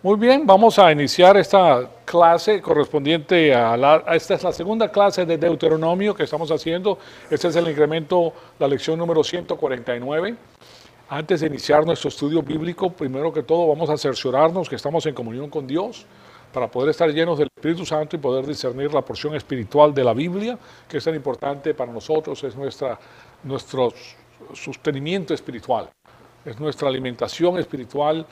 Muy bien, vamos a iniciar esta clase correspondiente esta es la segunda clase de Deuteronomio que estamos haciendo. Este es el incremento, la lección número 149. Antes de iniciar nuestro estudio bíblico, primero que todo vamos a cerciorarnos que estamos en comunión con Dios para poder estar llenos del Espíritu Santo y poder discernir la porción espiritual de la Biblia, que es tan importante para nosotros, es nuestro sostenimiento espiritual, es nuestra alimentación espiritual.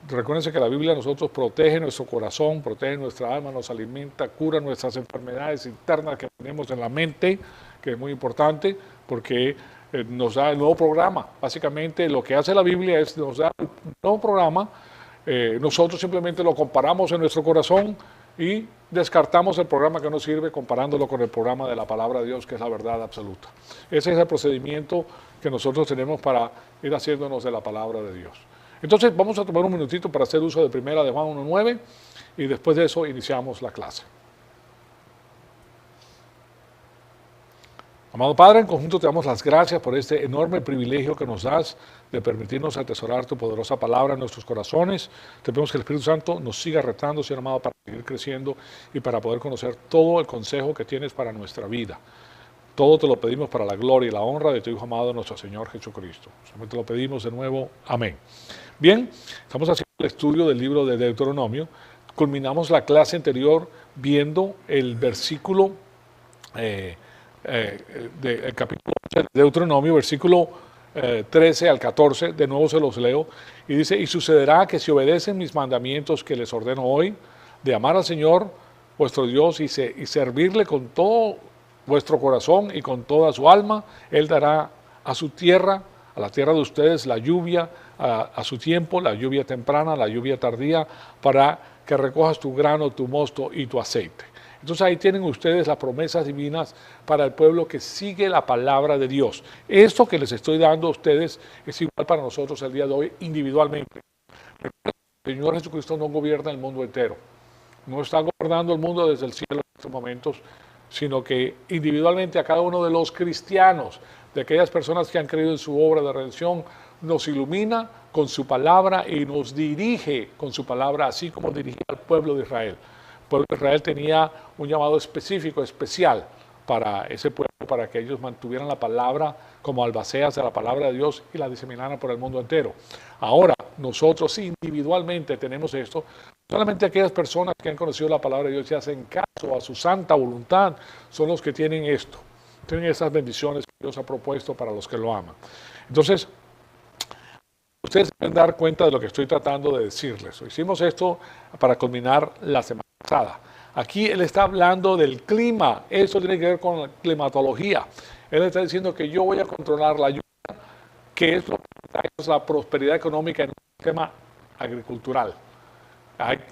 Recuérdense que la Biblia a nosotros protege nuestro corazón, protege nuestra alma, nos alimenta, cura nuestras enfermedades internas que tenemos en la mente, que es muy importante porque nos da el nuevo programa. Básicamente lo que hace la Biblia es nos da un nuevo programa, nosotros simplemente lo comparamos en nuestro corazón y descartamos el programa que nos sirve comparándolo con el programa de la palabra de Dios, que es la verdad absoluta. Ese es el procedimiento que nosotros tenemos para ir haciéndonos de la palabra de Dios. Entonces vamos a tomar un minutito para hacer uso de primera de Juan 1:9 y después de eso iniciamos la clase. Amado Padre, en conjunto te damos las gracias por este enorme privilegio que nos das de permitirnos atesorar tu poderosa palabra en nuestros corazones. Te pedimos que el Espíritu Santo nos siga retando, Señor amado, para seguir creciendo y para poder conocer todo el consejo que tienes para nuestra vida. Todo te lo pedimos para la gloria y la honra de tu Hijo amado, nuestro Señor Jesucristo. Solamente lo pedimos de nuevo. Amén. Bien, estamos haciendo el estudio del libro de Deuteronomio. Culminamos la clase anterior viendo el versículo del capítulo 11 de Deuteronomio, versículo 13 al 14, de nuevo se los leo, y dice, y sucederá que si obedecen mis mandamientos que les ordeno hoy, de amar al Señor vuestro Dios y servirle con todo vuestro corazón y con toda su alma, Él dará a su tierra, a la tierra de ustedes, la lluvia a su tiempo, la lluvia temprana, la lluvia tardía, para que recojas tu grano, tu mosto y tu aceite. Entonces ahí tienen ustedes las promesas divinas para el pueblo que sigue la palabra de Dios. Esto que les estoy dando a ustedes es igual para nosotros el día de hoy individualmente. El Señor Jesucristo no gobierna el mundo entero. No está gobernando el mundo desde el cielo en estos momentos, sino que individualmente a cada uno de los cristianos, de aquellas personas que han creído en su obra de redención, nos ilumina con su palabra y nos dirige con su palabra, así como dirigía al pueblo de Israel. El pueblo de Israel tenía un llamado específico, especial para ese pueblo, para que ellos mantuvieran la palabra como albaceas de la palabra de Dios y la diseminaran por el mundo entero. Ahora, nosotros individualmente tenemos esto. Solamente aquellas personas que han conocido la palabra de Dios y hacen caso a su santa voluntad son los que tienen esto, tienen esas bendiciones que Dios ha propuesto para los que lo aman. Entonces, ustedes se deben dar cuenta de lo que estoy tratando de decirles. Hicimos esto para culminar la semana pasada. Aquí él está hablando del clima, eso tiene que ver con la climatología. Él está diciendo que yo voy a controlar la lluvia, que es, la prosperidad económica en un sistema agricultural.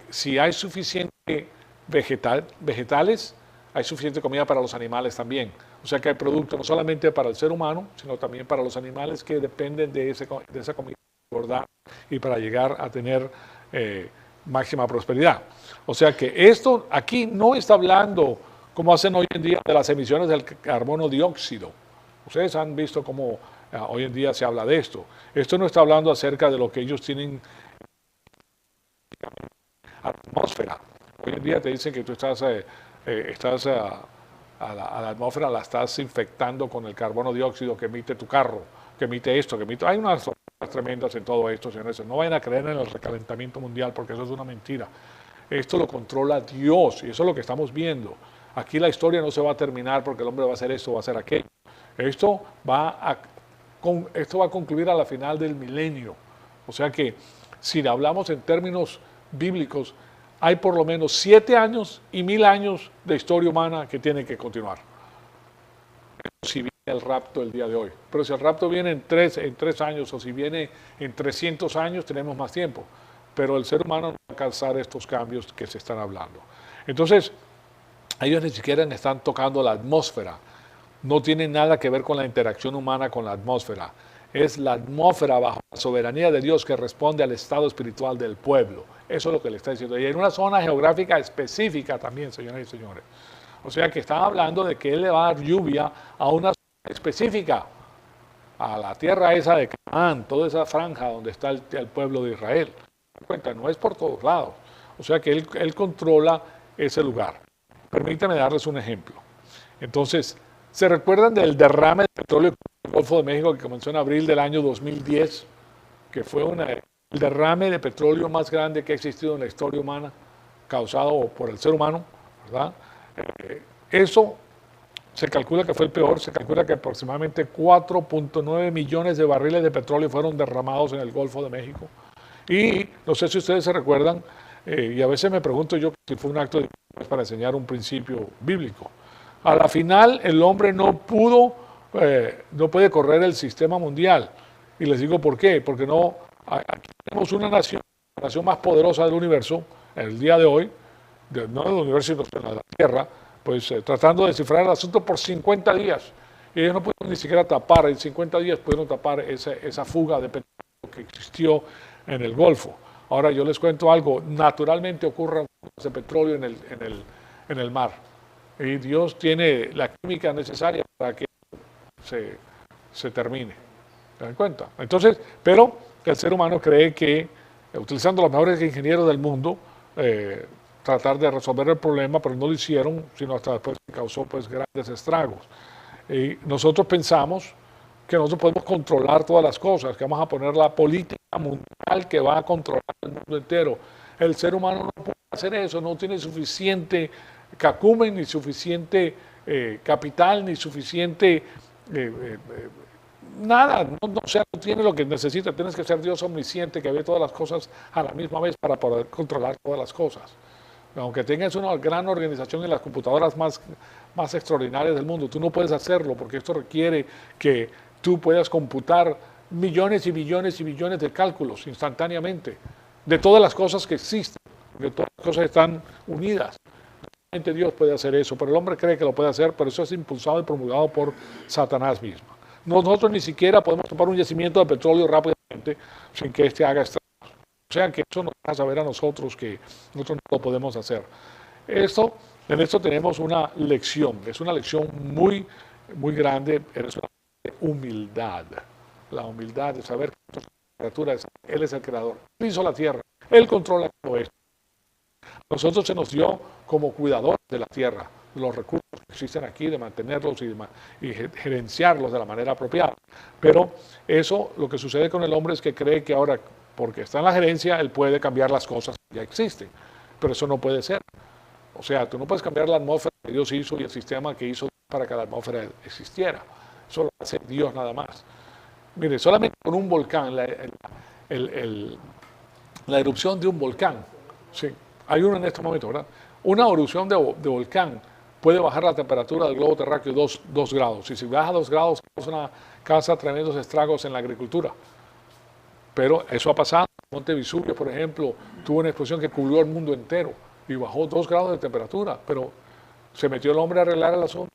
Si hay suficiente vegetales, hay suficiente comida para los animales también. O sea que hay productos no solamente para el ser humano, sino también para los animales que dependen de esa comida para engordar y para llegar a tener máxima prosperidad. O sea que esto aquí no está hablando, como hacen hoy en día, de las emisiones del carbono dióxido. Ustedes han visto cómo hoy en día se habla de esto. Esto no está hablando acerca de lo que ellos tienen atmósfera. Hoy en día te dicen que tú estás a la atmósfera la estás infectando con el carbono dióxido que emite tu carro, que emite esto, que emite... Hay unas cosas tremendas en todo esto, señores. No vayan a creer en el recalentamiento mundial porque eso es una mentira. Esto lo controla Dios y eso es lo que estamos viendo. Aquí la historia no se va a terminar porque el hombre va a hacer esto, va a hacer aquello. Esto va a concluir a la final del milenio. O sea que si hablamos en términos bíblicos, hay por lo menos 7 años y 1000 años de historia humana que tienen que continuar. Si viene el rapto el día de hoy. Pero si el rapto viene en 3 años o si viene en 300 años, tenemos más tiempo. Pero el ser humano no va a alcanzar estos cambios que se están hablando. Entonces, ellos ni siquiera están tocando la atmósfera. No tiene nada que ver con la interacción humana con la atmósfera. Es la atmósfera bajo la soberanía de Dios que responde al estado espiritual del pueblo. Eso es lo que le está diciendo. Y en una zona geográfica específica también, señoras y señores. O sea que están hablando de que Él le va a dar lluvia a una zona específica, a la tierra esa de Canaán, toda esa franja donde está el pueblo de Israel. Cuenta, no es por todos lados. O sea que él controla ese lugar. Permítanme darles un ejemplo. Entonces, ¿se recuerdan del derrame de petróleo en el Golfo de México que comenzó en abril del año 2010? Que fue el derrame de petróleo más grande que ha existido en la historia humana, causado por el ser humano, ¿verdad? Eso se calcula que fue el peor, se calcula que aproximadamente 4.9 millones de barriles de petróleo fueron derramados en el Golfo de México. Y no sé si ustedes se recuerdan, y a veces me pregunto yo si fue un acto de para enseñar un principio bíblico. A la final el hombre no puede correr el sistema mundial. Y les digo por qué, porque aquí tenemos una nación, la nación más poderosa del universo, en el día de hoy, no del universo, sino de la Tierra, pues tratando de descifrar el asunto por 50 días. Y ellos no pudieron ni siquiera tapar, en 50 días pudieron tapar esa fuga de petróleo que existió en el Golfo. Ahora yo les cuento algo, naturalmente ocurren fugas de petróleo en el mar. Y Dios tiene la química necesaria para que se termine. ¿Se dan cuenta? Entonces, pero el ser humano cree que, utilizando los mejores ingenieros del mundo, tratar de resolver el problema, pero no lo hicieron, sino hasta después que causó pues grandes estragos. Y nosotros pensamos que nosotros podemos controlar todas las cosas, que vamos a poner la política mundial que va a controlar el mundo entero. El ser humano no puede hacer eso, no tiene suficiente cacumen, ni suficiente capital, ni suficiente nada, no tiene lo que necesita. Tienes que ser Dios omnisciente que ve todas las cosas a la misma vez para poder controlar todas las cosas. Aunque tengas una gran organización en las computadoras más extraordinarias del mundo, tú no puedes hacerlo porque esto requiere que tú puedas computar millones y millones y millones de cálculos instantáneamente de todas las cosas que existen, de todas las cosas que están unidas. Solamente Dios puede hacer eso, pero el hombre cree que lo puede hacer, pero eso es impulsado y promulgado por Satanás mismo. Nosotros ni siquiera podemos tomar un yacimiento de petróleo rápidamente sin que éste haga estragos. O sea que eso nos deja saber a nosotros que nosotros no lo podemos hacer. En esto tenemos una lección, es una lección muy, muy grande, es una humildad. La humildad de saber que criaturas, Él es el creador, Él hizo la tierra, Él controla todo esto. Nosotros se nos dio como cuidadores de la tierra, los recursos que existen aquí, de mantenerlos y gerenciarlos de la manera apropiada. Pero eso, lo que sucede con el hombre es que cree que ahora, porque está en la gerencia, él puede cambiar las cosas que ya existen. Pero eso no puede ser. O sea, tú no puedes cambiar la atmósfera que Dios hizo y el sistema que hizo para que la atmósfera existiera. Eso lo hace Dios nada más. Mire, solamente con un volcán, la erupción de un volcán, sí, hay uno en este momento, ¿verdad? Una erupción de volcán puede bajar la temperatura del globo terráqueo 2 grados. Y si baja 2 grados, causa tremendos estragos en la agricultura. Pero eso ha pasado. Monte Vesubio, por ejemplo, tuvo una explosión que cubrió el mundo entero y bajó 2 grados de temperatura. Pero ¿se metió el hombre a arreglar el asunto?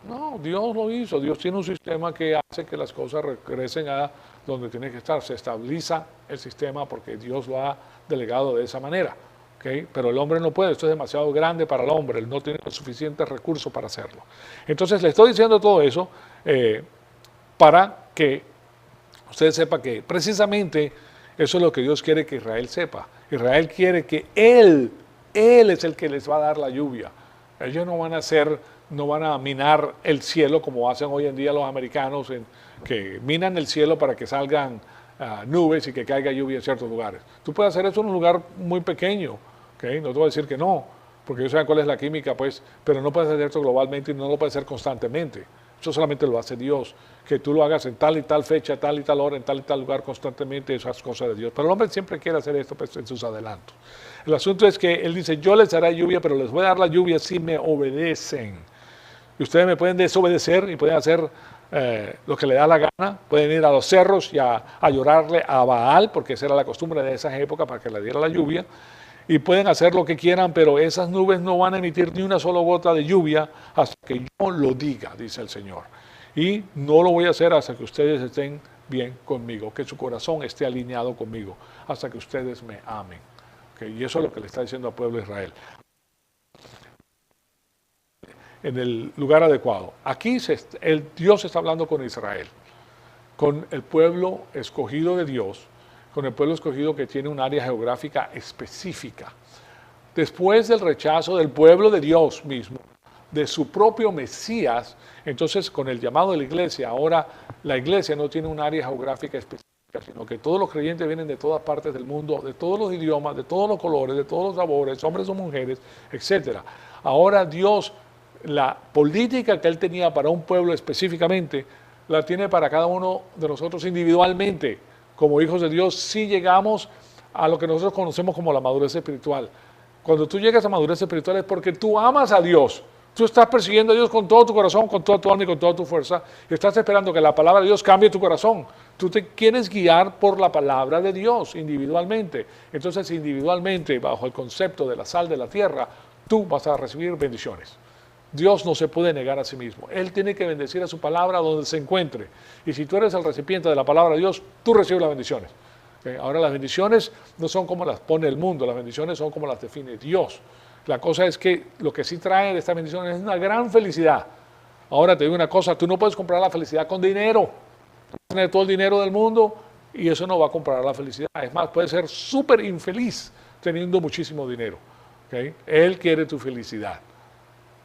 No, Dios lo hizo. Dios tiene un sistema que hace que las cosas regresen a donde tienen que estar. Se estabiliza el sistema porque Dios lo ha delegado de esa manera. ¿Okay? Pero el hombre no puede, esto es demasiado grande para el hombre, él no tiene los suficientes recursos para hacerlo. Entonces le estoy diciendo todo eso para que usted sepa que precisamente eso es lo que Dios quiere que Israel sepa. Israel quiere que Él es el que les va a dar la lluvia. Ellos no van a minar el cielo como hacen hoy en día los americanos, que minan el cielo para que salgan nubes y que caiga lluvia en ciertos lugares. Tú puedes hacer eso en un lugar muy pequeño, ¿okay? No te voy a decir que no, porque yo sé cuál es la química, pues, pero no puedes hacer esto globalmente y no lo puedes hacer constantemente. Eso solamente lo hace Dios, que tú lo hagas en tal y tal fecha, tal y tal hora, en tal y tal lugar constantemente, esas cosas de Dios. Pero el hombre siempre quiere hacer esto pues, en sus adelantos. El asunto es que Él dice, yo les daré lluvia, pero les voy a dar la lluvia si me obedecen. Y ustedes me pueden desobedecer y pueden hacer lo que le da la gana, pueden ir a los cerros y a llorarle a Baal, porque esa era la costumbre de esa época para que le diera la lluvia, y pueden hacer lo que quieran, pero esas nubes no van a emitir ni una sola gota de lluvia hasta que yo lo diga, dice el Señor. Y no lo voy a hacer hasta que ustedes estén bien conmigo, que su corazón esté alineado conmigo, hasta que ustedes me amen. ¿Okay? Y eso es lo que le está diciendo al pueblo de Israel. En el lugar adecuado. Aquí Dios está hablando con Israel, con el pueblo escogido de Dios, con el pueblo escogido que tiene un área geográfica específica. después del rechazo del pueblo de Dios mismo, de su propio Mesías, entonces con el llamado de la iglesia, ahora la iglesia no tiene un área geográfica específica, sino que todos los creyentes vienen de todas partes del mundo, de todos los idiomas, de todos los colores, de todos los sabores, hombres o mujeres, etc. Ahora Dios, la política que Él tenía para un pueblo específicamente, la tiene para cada uno de nosotros individualmente, como hijos de Dios, si llegamos a lo que nosotros conocemos como la madurez espiritual. Cuando tú llegas a madurez espiritual es porque tú amas a Dios. Tú estás persiguiendo a Dios con todo tu corazón, con toda tu alma y con toda tu fuerza. Y estás esperando que la palabra de Dios cambie tu corazón. Tú te quieres guiar por la palabra de Dios individualmente. Entonces, individualmente, bajo el concepto de la sal de la tierra, tú vas a recibir bendiciones. Dios no se puede negar a sí mismo. Él tiene que bendecir a su palabra donde se encuentre. Y si tú eres el recipiente de la palabra de Dios, tú recibes las bendiciones. Ahora, las bendiciones no son como las pone el mundo, las bendiciones son como las define Dios. La cosa es que lo que sí trae de esta bendición es una gran felicidad. Ahora te digo una cosa, tú no puedes comprar la felicidad con dinero. Puedes tener todo el dinero del mundo y eso no va a comprar la felicidad. Es más, puedes ser súper infeliz teniendo muchísimo dinero. ¿Okay? Él quiere tu felicidad.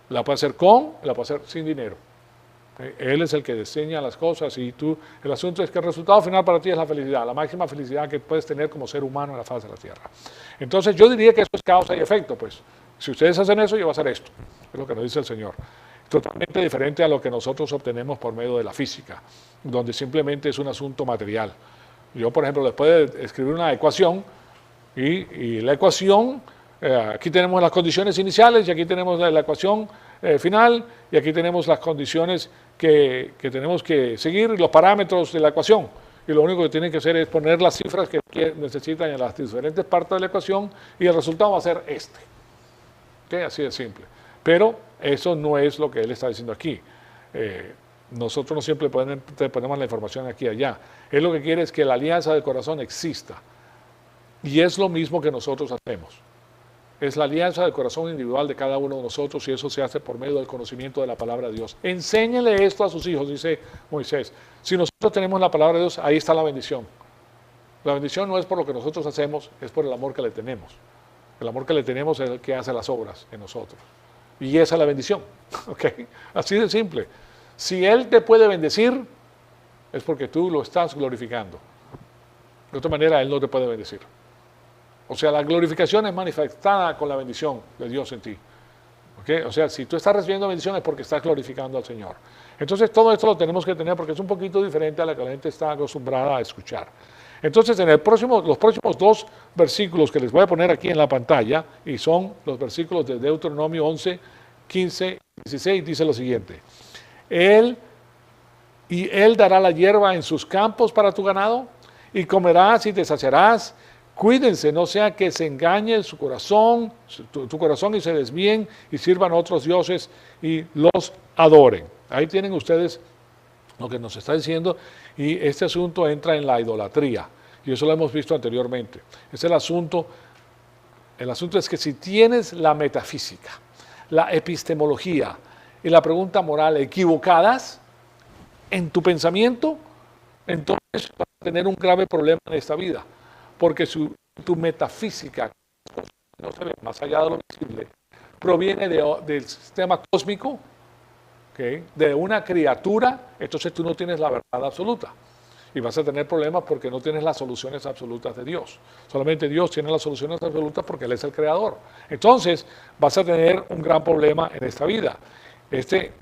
La puede hacer con, la puede hacer sin dinero. ¿Okay? Él es el que diseña las cosas y tú, el asunto es que el resultado final para ti es la felicidad, la máxima felicidad que puedes tener como ser humano en la faz de la tierra. Entonces yo diría que eso es causa y efecto, pues. Si ustedes hacen eso, yo voy a hacer esto. Es lo que nos dice el Señor. Totalmente diferente a lo que nosotros obtenemos por medio de la física, donde simplemente es un asunto material. Yo, por ejemplo, les puedo escribir una ecuación y la ecuación, aquí tenemos las condiciones iniciales y aquí tenemos la ecuación final y aquí tenemos las condiciones que tenemos que seguir y los parámetros de la ecuación. Y lo único que tienen que hacer es poner las cifras que necesitan en las diferentes partes de la ecuación y el resultado va a ser este. ¿Okay? Así de simple. Pero eso no es lo que él está diciendo aquí. Nosotros no siempre ponemos la información aquí y allá. Él lo que quiere es que la alianza del corazón exista. Y es lo mismo que nosotros hacemos. Es la alianza del corazón individual de cada uno de nosotros y eso se hace por medio del conocimiento de la palabra de Dios. Enséñele esto a sus hijos, dice Moisés. Si nosotros tenemos la palabra de Dios, ahí está la bendición. La bendición no es por lo que nosotros hacemos, es por el amor que le tenemos. El amor que le tenemos es el que hace las obras en nosotros. Y esa es la bendición. ¿Okay? Así de simple. Si Él te puede bendecir, es porque tú lo estás glorificando. De otra manera, Él no te puede bendecir. O sea, la glorificación es manifestada con la bendición de Dios en ti. ¿Okay? O sea, si tú estás recibiendo bendición es porque estás glorificando al Señor. Entonces, todo esto lo tenemos que tener porque es un poquito diferente a la que la gente está acostumbrada a escuchar. Entonces, en los próximos dos versículos que les voy a poner aquí en la pantalla, y son los versículos de Deuteronomio 11, 15 y 16, dice lo siguiente. Él dará la hierba en sus campos para tu ganado, y comerás y te saciarás. Cuídense, no sea que se engañe su corazón, tu corazón y se desvíen y sirvan a otros dioses y los adoren. Ahí tienen ustedes lo que nos está diciendo, y este asunto entra en la idolatría, y eso lo hemos visto anteriormente. Es el asunto es que si tienes la metafísica, la epistemología y la pregunta moral equivocadas en tu pensamiento, entonces vas a tener un grave problema en esta vida, porque tu metafísica, no se ve más allá de lo visible, proviene del sistema cósmico, ¿okay? De una criatura, entonces tú no tienes la verdad absoluta. Y vas a tener problemas porque no tienes las soluciones absolutas de Dios. Solamente Dios tiene las soluciones absolutas porque Él es el creador. Entonces vas a tener un gran problema en esta vida. Que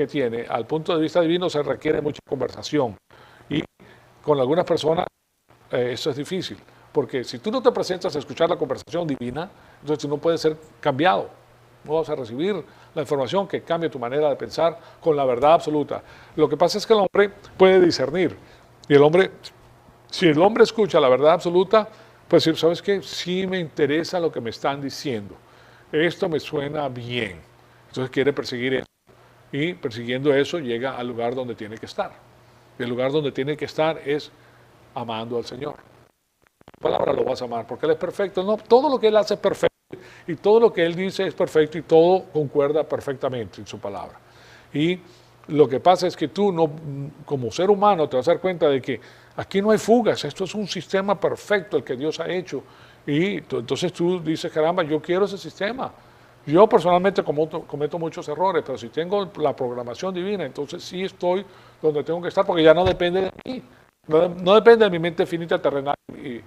tiene, al punto de vista divino se requiere mucha conversación. Y con algunas personas eso es difícil. Porque si tú no te presentas a escuchar la conversación divina, entonces tú no puedes ser cambiado. No vas a recibir la información que cambie tu manera de pensar con la verdad absoluta. Lo que pasa es que el hombre puede discernir. Y si el hombre escucha la verdad absoluta, pues decir, ¿sabes qué? Sí me interesa lo que me están diciendo. Esto me suena bien. Entonces quiere perseguir eso. Y persiguiendo eso llega al lugar donde tiene que estar. Y el lugar donde tiene que estar es amando al Señor. La palabra lo vas a amar porque Él es perfecto. No, todo lo que Él hace es perfecto y todo lo que Él dice es perfecto y todo concuerda perfectamente en su palabra. Y Lo que pasa es que tú, no, como ser humano, te vas a dar cuenta de que aquí no hay fugas, esto es un sistema perfecto el que Dios ha hecho. Y entonces tú dices, caramba, yo quiero ese sistema. Yo personalmente cometo muchos errores, pero si tengo la programación divina, entonces sí estoy donde tengo que estar, porque ya no depende de mí. No depende de mi mente finita, terrenal y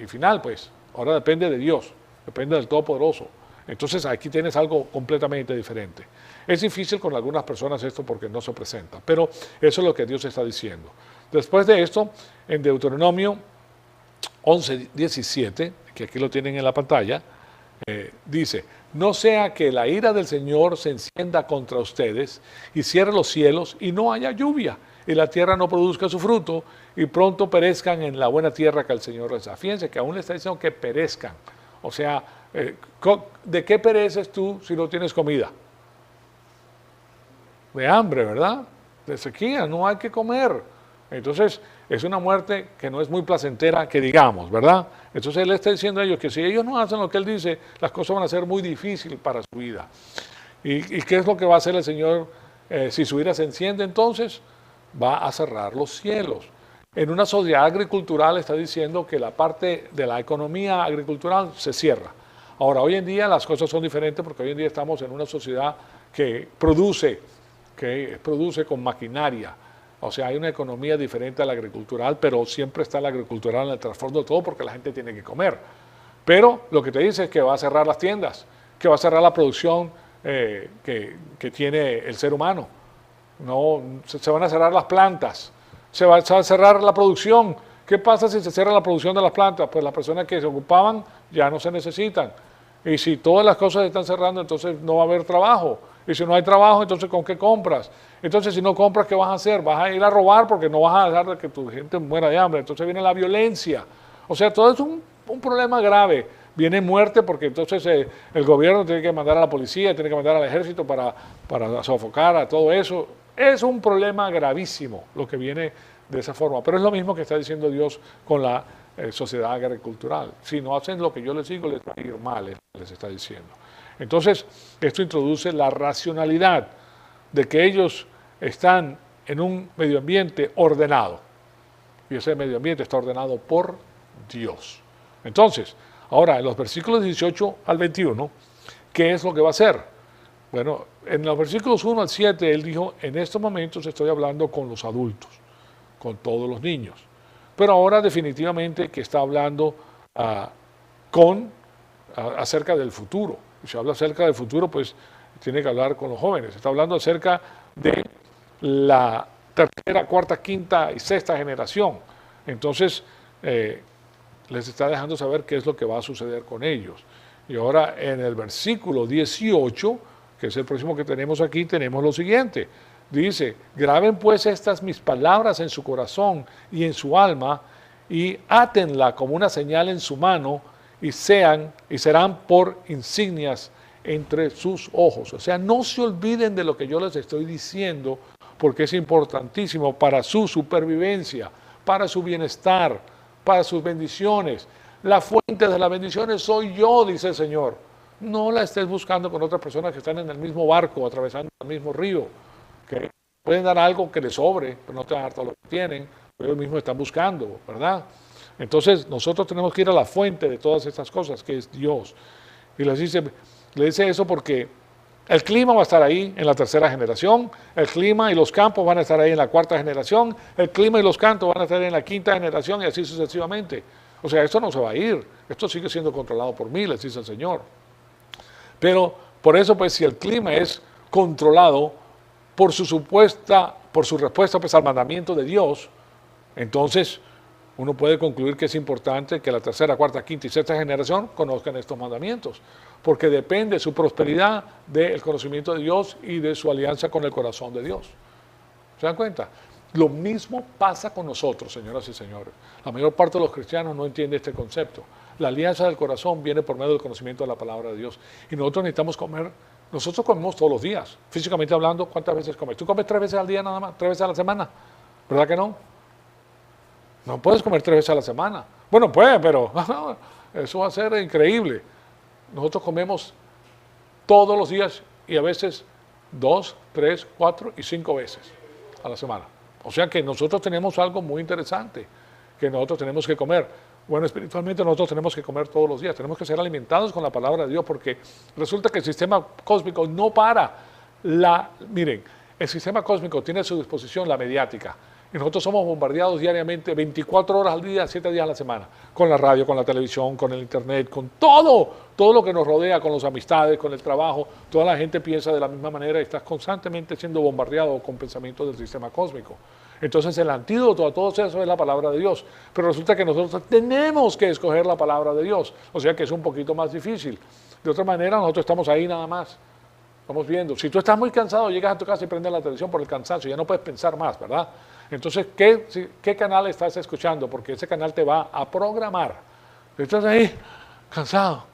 final, pues. Ahora depende de Dios, depende del Todopoderoso. Entonces aquí tienes algo completamente diferente. Es difícil con algunas personas esto porque no se presenta, pero eso es lo que Dios está diciendo. Después de esto, en Deuteronomio 11:17, que aquí lo tienen en la pantalla, dice, no sea que la ira del Señor se encienda contra ustedes y cierre los cielos y no haya lluvia y la tierra no produzca su fruto y pronto perezcan en la buena tierra que el Señor les da. Fíjense que aún le está diciendo que perezcan. O sea, ¿de qué pereces tú si no tienes comida? De hambre, ¿verdad? De sequía, no hay que comer. Entonces, es una muerte que no es muy placentera, que digamos, ¿verdad? Entonces, Él está diciendo a ellos que si ellos no hacen lo que Él dice, las cosas van a ser muy difíciles para su vida. ¿Y qué es lo que va a hacer el Señor si su ira se enciende? Entonces, va a cerrar los cielos. En una sociedad agricultural está diciendo que la parte de la economía agricultural se cierra. Ahora, hoy en día las cosas son diferentes porque hoy en día estamos en una sociedad que produce con maquinaria. O sea, hay una economía diferente a la agricultural, pero siempre está la agricultural en el trasfondo de todo porque la gente tiene que comer. Pero lo que te dice es que va a cerrar las tiendas, que va a cerrar la producción que tiene el ser humano. No, se van a cerrar las plantas, se va a cerrar la producción. ¿Qué pasa si se cierra la producción de las plantas? Pues las personas que se ocupaban ya no se necesitan. Y si todas las cosas se están cerrando, entonces no va a haber trabajo. Y si no hay trabajo, entonces ¿con qué compras? Entonces si no compras, ¿qué vas a hacer? Vas a ir a robar porque no vas a dejar de que tu gente muera de hambre. Entonces viene la violencia. O sea, todo es un problema grave. Viene muerte porque entonces el gobierno tiene que mandar a la policía, tiene que mandar al ejército para sofocar a todo eso. Es un problema gravísimo lo que viene de esa forma. Pero es lo mismo que está diciendo Dios con la sociedad agricultural. Si no hacen lo que yo les digo, les va a ir mal, les está diciendo. Entonces, esto introduce la racionalidad de que ellos están en un medio ambiente ordenado. Y ese medio ambiente está ordenado por Dios. Entonces, ahora, en los versículos 18 al 21, ¿qué es lo que va a hacer? Bueno, en los versículos 1 al 7, él dijo, en estos momentos estoy hablando con los adultos, con todos los niños. Pero ahora definitivamente que está hablando acerca del futuro. Y si habla acerca del futuro, pues tiene que hablar con los jóvenes. Está hablando acerca de la tercera, cuarta, quinta y sexta generación. Entonces, les está dejando saber qué es lo que va a suceder con ellos. Y ahora en el versículo 18, que es el próximo que tenemos aquí, tenemos lo siguiente. Dice, graben pues estas mis palabras en su corazón y en su alma y átenla como una señal en su mano y serán por insignias entre sus ojos. O sea, no se olviden de lo que yo les estoy diciendo porque es importantísimo para su supervivencia, para su bienestar, para sus bendiciones. La fuente de las bendiciones soy yo, dice el Señor. No la estés buscando con otras personas que están en el mismo barco, atravesando el mismo río, que pueden dar algo que les sobre, pero no te van a dar todo lo que tienen, pero ellos mismos están buscando, ¿verdad? Entonces nosotros tenemos que ir a la fuente de todas estas cosas, que es Dios. Y le dice eso porque el clima va a estar ahí en la tercera generación, el clima y los campos van a estar ahí en la cuarta generación, el clima y los cantos van a estar en la quinta generación y así sucesivamente. O sea, esto no se va a ir, esto sigue siendo controlado por mí, les dice el Señor. Pero por eso, pues, si el clima es controlado por su respuesta pues, al mandamiento de Dios, entonces uno puede concluir que es importante que la tercera, cuarta, quinta y sexta generación conozcan estos mandamientos, porque depende su prosperidad del conocimiento de Dios y de su alianza con el corazón de Dios. ¿Se dan cuenta? Lo mismo pasa con nosotros, señoras y señores. La mayor parte de los cristianos no entiende este concepto. La alianza del corazón viene por medio del conocimiento de la palabra de Dios. Y nosotros necesitamos comer. Nosotros comemos todos los días. Físicamente hablando, ¿cuántas veces comes? ¿Tú comes 3 veces al día nada más? 3 veces a la semana. ¿Verdad que no? No puedes comer 3 veces a la semana. Bueno, puedes, pero eso va a ser increíble. Nosotros comemos todos los días y a veces 2, 3, 4 y 5 veces a la semana. O sea que nosotros tenemos algo muy interesante que nosotros tenemos que comer. Bueno, espiritualmente nosotros tenemos que comer todos los días, tenemos que ser alimentados con la palabra de Dios, porque resulta que el sistema cósmico no para. Miren, el sistema cósmico tiene a su disposición la mediática, y nosotros somos bombardeados diariamente, 24 horas al día, 7 días a la semana, con la radio, con la televisión, con el internet, con todo lo que nos rodea, con las amistades, con el trabajo. Toda la gente piensa de la misma manera y estás constantemente siendo bombardeado con pensamientos del sistema cósmico. Entonces el antídoto a todo eso es la palabra de Dios, pero resulta que nosotros tenemos que escoger la palabra de Dios, o sea que es un poquito más difícil. De otra manera nosotros estamos ahí nada más, estamos viendo. Si tú estás muy cansado, llegas a tu casa y prendes la televisión por el cansancio, ya no puedes pensar más, ¿verdad? Entonces, ¿qué canal estás escuchando? Porque ese canal te va a programar. Estás ahí cansado,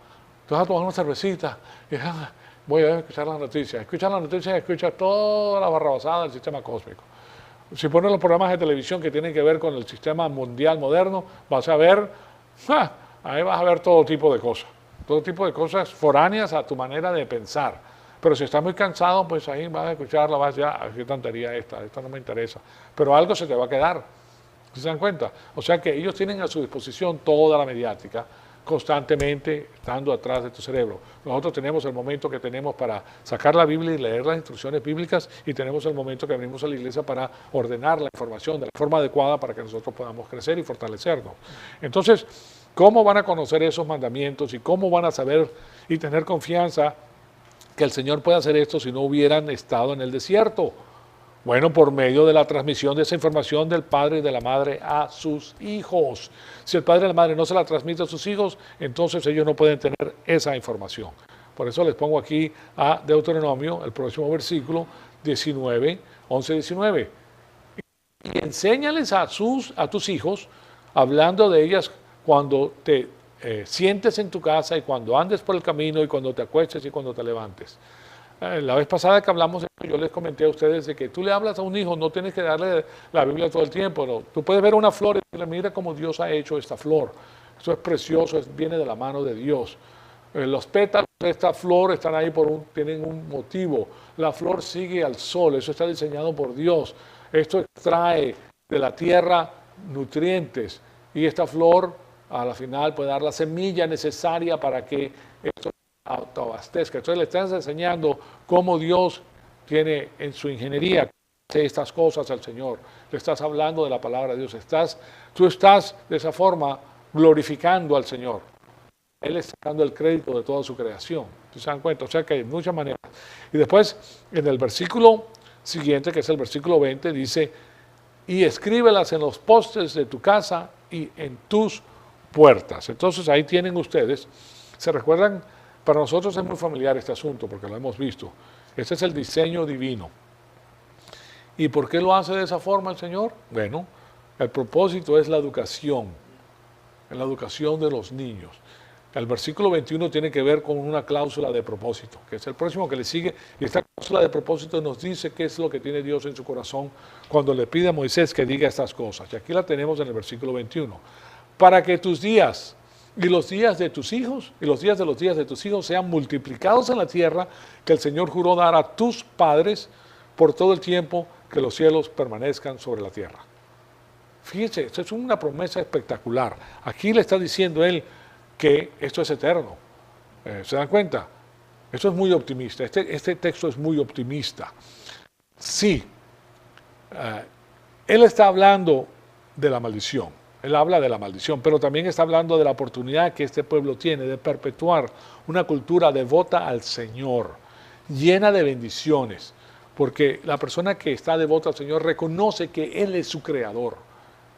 te vas a tomar una cervecita y voy a escuchar las noticias. Escuchas las noticias y escuchas toda la barrabasada del sistema cósmico. Si pones los programas de televisión que tienen que ver con el sistema mundial moderno, vas a ver, ahí vas a ver todo tipo de cosas foráneas a tu manera de pensar. Pero si estás muy cansado, pues ahí vas a escucharla, vas ya, qué tontería esta no me interesa. Pero algo se te va a quedar, ¿se dan cuenta? O sea que ellos tienen a su disposición toda la mediática, constantemente estando atrás de tu cerebro. Nosotros tenemos el momento que tenemos para sacar la Biblia y leer las instrucciones bíblicas, y tenemos el momento que venimos a la iglesia para ordenar la información de la forma adecuada para que nosotros podamos crecer y fortalecernos. Entonces, ¿cómo van a conocer esos mandamientos y cómo van a saber y tener confianza que el Señor puede hacer esto si no hubieran estado en el desierto? Bueno, por medio de la transmisión de esa información del padre y de la madre a sus hijos. Si el padre y la madre no se la transmite a sus hijos, entonces ellos no pueden tener esa información. Por eso les pongo aquí a Deuteronomio, el próximo versículo 19, 11, 19. Y enséñales a tus hijos, hablando de ellas cuando te sientes en tu casa y cuando andes por el camino y cuando te acuestes y cuando te levantes. La vez pasada que hablamos de esto, yo les comenté a ustedes de que tú le hablas a un hijo, no tienes que darle la Biblia todo el tiempo. No. Tú puedes ver una flor y decirle, mira cómo Dios ha hecho esta flor. Esto es precioso, viene de la mano de Dios. Los pétalos de esta flor están ahí tienen un motivo. La flor sigue al sol, eso está diseñado por Dios. Esto extrae de la tierra nutrientes y esta flor a la final puede dar la semilla necesaria para que esto autoabastezca. Entonces le estás enseñando cómo Dios tiene en su ingeniería hace estas cosas al Señor. Le estás hablando de la palabra de Dios. Tú estás de esa forma glorificando al Señor. Él está dando el crédito de toda su creación. ¿Se dan cuenta? O sea que hay muchas maneras. Y después, en el versículo siguiente, que es el versículo 20, dice, y escríbelas en los postes de tu casa y en tus puertas. Entonces ahí tienen ustedes, ¿se recuerdan? Para nosotros es muy familiar este asunto porque lo hemos visto. Este es el diseño divino. ¿Y por qué lo hace de esa forma el Señor? Bueno, el propósito es la educación de los niños. El versículo 21 tiene que ver con una cláusula de propósito, que es el próximo que le sigue, y esta cláusula de propósito nos dice qué es lo que tiene Dios en su corazón cuando le pide a Moisés que diga estas cosas. Y aquí la tenemos en el versículo 21. Para que tus días y los días de tus hijos y los días de tus hijos sean multiplicados en la tierra que el Señor juró dar a tus padres por todo el tiempo que los cielos permanezcan sobre la tierra. Fíjense, esto es una promesa espectacular. Aquí le está diciendo él que esto es eterno. ¿Se dan cuenta? Esto es muy optimista. Este texto es muy optimista. Sí, él está hablando de la maldición. Él habla de la maldición, pero también está hablando de la oportunidad que este pueblo tiene de perpetuar una cultura devota al Señor, llena de bendiciones, porque la persona que está devota al Señor reconoce que Él es su creador,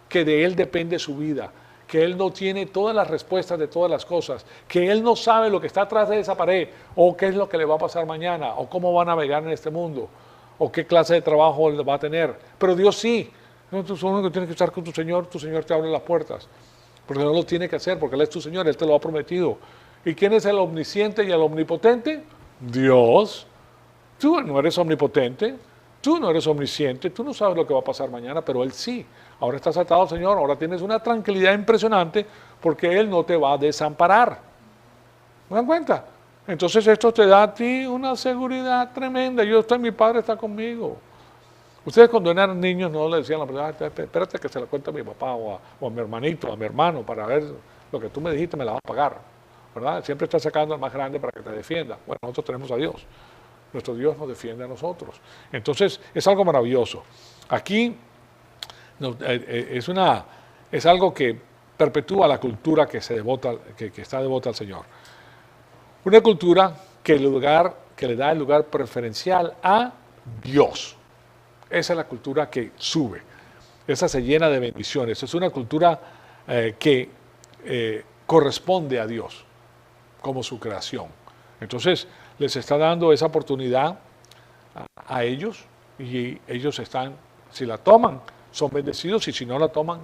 que de Él depende su vida, que Él no tiene todas las respuestas de todas las cosas, que Él no sabe lo que está atrás de esa pared, o qué es lo que le va a pasar mañana, o cómo va a navegar en este mundo, o qué clase de trabajo va a tener, pero Dios sí. No, tú solo que tienes que estar con tu Señor te abre las puertas. Porque no lo tiene que hacer, porque Él es tu Señor, Él te lo ha prometido. ¿Y quién es el omnisciente y el omnipotente? Dios. Tú no eres omnipotente, tú no eres omnisciente, tú no sabes lo que va a pasar mañana, pero Él sí. Ahora estás atado al Señor, ahora tienes una tranquilidad impresionante porque Él no te va a desamparar. ¿Me dan cuenta? Entonces esto te da a ti una seguridad tremenda. Yo estoy, mi padre está conmigo. Ustedes cuando eran niños no le decían a la persona, espérate que se lo cuente a mi papá o a mi hermanito, a mi hermano, para ver lo que tú me dijiste me la vas a pagar, ¿verdad? Siempre estás sacando al más grande para que te defienda. Bueno, nosotros tenemos a Dios. Nuestro Dios nos defiende a nosotros. Entonces, es algo maravilloso. Aquí es algo que perpetúa la cultura que está devota al Señor. Una cultura que le da el lugar preferencial a Dios. Esa es la cultura que sube. Esa se llena de bendiciones. Es una cultura que corresponde a Dios como su creación. Entonces, les está dando esa oportunidad a ellos y ellos están, si la toman, son bendecidos y si no la toman,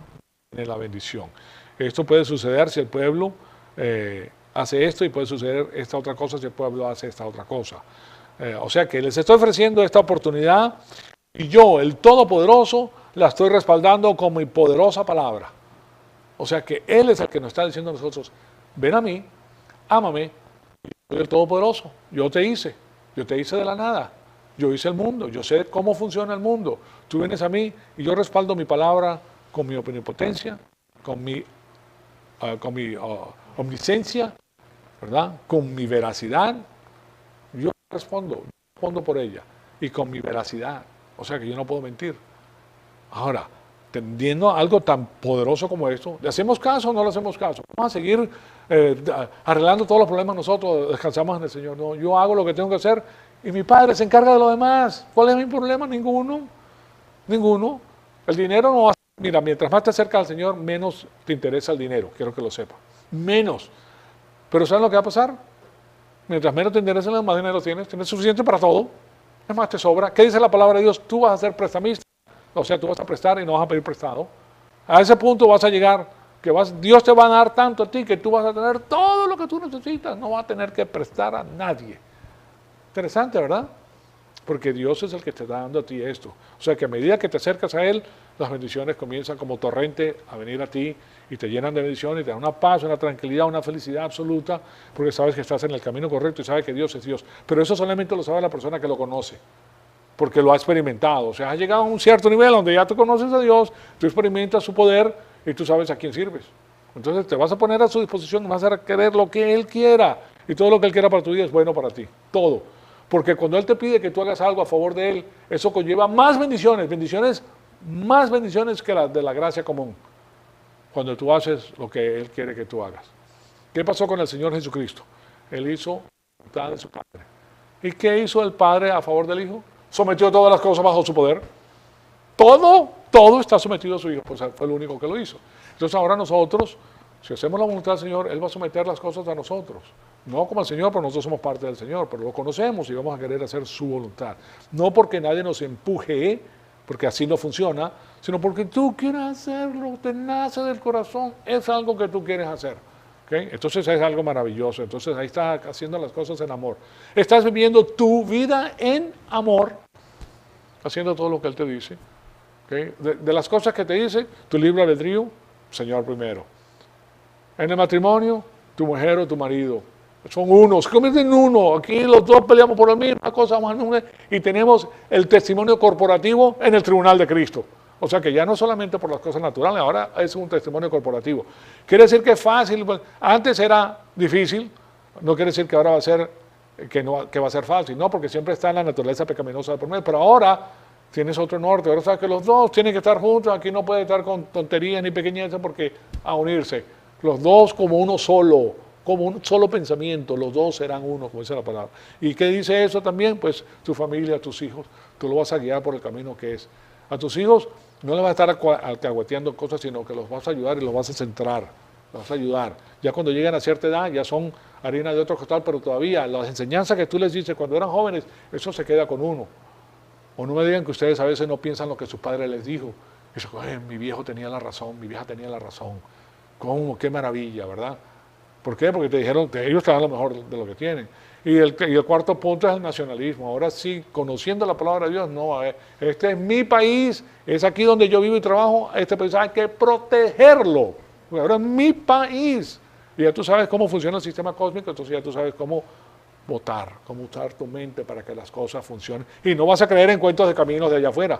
tienen la bendición. Esto puede suceder si el pueblo hace esto y puede suceder esta otra cosa si el pueblo hace esta otra cosa. O sea que les estoy ofreciendo esta oportunidad y yo, el Todopoderoso, la estoy respaldando con mi poderosa palabra. O sea que Él es el que nos está diciendo a nosotros, ven a mí, ámame, yo soy el Todopoderoso, yo te hice de la nada, yo hice el mundo, yo sé cómo funciona el mundo, tú vienes a mí y yo respaldo mi palabra con mi omnipotencia, con mi omnisciencia, ¿verdad? Con mi veracidad, yo respondo por ella y con mi veracidad. O sea que yo no puedo mentir. Ahora, tendiendo a algo tan poderoso como esto, ¿le hacemos caso o no le hacemos caso? Vamos a seguir arreglando todos los problemas nosotros, descansamos en el Señor. No, yo hago lo que tengo que hacer y mi Padre se encarga de lo demás. ¿Cuál es mi problema? Ninguno. El dinero no va a... Mira, mientras más te acercas al Señor, menos te interesa el dinero. Quiero que lo sepas. Menos. Pero ¿sabes lo que va a pasar? Mientras menos te interesa, más dinero tienes suficiente para todo. Es más, te sobra. ¿Qué dice la palabra de Dios? Tú vas a ser prestamista. O sea, tú vas a prestar y no vas a pedir prestado. A ese punto vas a llegar, que Dios te va a dar tanto a ti que tú vas a tener todo lo que tú necesitas. No vas a tener que prestar a nadie. Interesante, ¿verdad? Porque Dios es el que te está dando a ti esto. O sea, que a medida que te acercas a Él, las bendiciones comienzan como torrente a venir a ti y te llenan de bendiciones y te dan una paz, una tranquilidad, una felicidad absoluta, porque sabes que estás en el camino correcto y sabes que Dios es Dios. Pero eso solamente lo sabe la persona que lo conoce, porque lo ha experimentado. O sea, has llegado a un cierto nivel donde ya tú conoces a Dios, tú experimentas su poder y tú sabes a quién sirves. Entonces te vas a poner a su disposición, vas a querer lo que Él quiera y todo lo que Él quiera para tu vida es bueno para ti, todo. Porque cuando Él te pide que tú hagas algo a favor de Él, eso conlleva más bendiciones, más bendiciones que las de la gracia común, cuando tú haces lo que Él quiere que tú hagas. ¿Qué pasó con el Señor Jesucristo? Él hizo la voluntad de su Padre. ¿Y qué hizo el Padre a favor del Hijo? Sometió todas las cosas bajo su poder. Todo está sometido a su Hijo, pues fue el único que lo hizo. Entonces ahora nosotros, si hacemos la voluntad del Señor, Él va a someter las cosas a nosotros. No como al Señor, pero nosotros somos parte del Señor, pero lo conocemos y vamos a querer hacer su voluntad. No porque nadie nos empuje, porque así no funciona, sino porque tú quieres hacerlo, te nace del corazón, es algo que tú quieres hacer. ¿Okay? Entonces es algo maravilloso, entonces ahí estás haciendo las cosas en amor. Estás viviendo tu vida en amor, haciendo todo lo que Él te dice. ¿Okay? De las cosas que te dice, tu libre albedrío, Señor primero. En el matrimonio, tu mujer o tu marido. Son unos, se convierten en uno. Aquí los dos peleamos por la misma cosa y tenemos el testimonio corporativo en el tribunal de Cristo. O sea que ya no solamente por las cosas naturales, ahora es un testimonio corporativo. Quiere decir que es fácil, antes era difícil, no quiere decir que ahora va a ser, que va a ser fácil, no, porque siempre está en la naturaleza pecaminosa de por medio, pero ahora tienes otro norte, ahora sabes que los dos tienen que estar juntos, aquí no puede estar con tonterías ni pequeñeces porque a unirse, los dos como uno solo, como un solo pensamiento, los dos serán uno, como dice la palabra. ¿Y qué dice eso también? Pues tu familia, tus hijos, tú lo vas a guiar por el camino que es. A tus hijos no le vas a estar alcahueteando cosas, sino que los vas a ayudar y los vas a centrar, los vas a ayudar. Ya cuando lleguen a cierta edad, ya son harina de otro costal, pero todavía las enseñanzas que tú les dices cuando eran jóvenes, eso se queda con uno. O no me digan que ustedes a veces no piensan lo que su padre les dijo. Y dicen, mi viejo tenía la razón, mi vieja tenía la razón. ¿Cómo? Qué maravilla, ¿verdad? ¿Por qué? Porque te dijeron que ellos estaban lo mejor de lo que tienen. Y el cuarto punto es el nacionalismo. Ahora sí, conociendo la palabra de Dios, no, este es mi país, es aquí donde yo vivo y trabajo, este país hay que protegerlo. Porque ahora es mi país. Y ya tú sabes cómo funciona el sistema cósmico, entonces ya tú sabes cómo votar, cómo usar tu mente para que las cosas funcionen. Y no vas a creer en cuentos de caminos de allá afuera,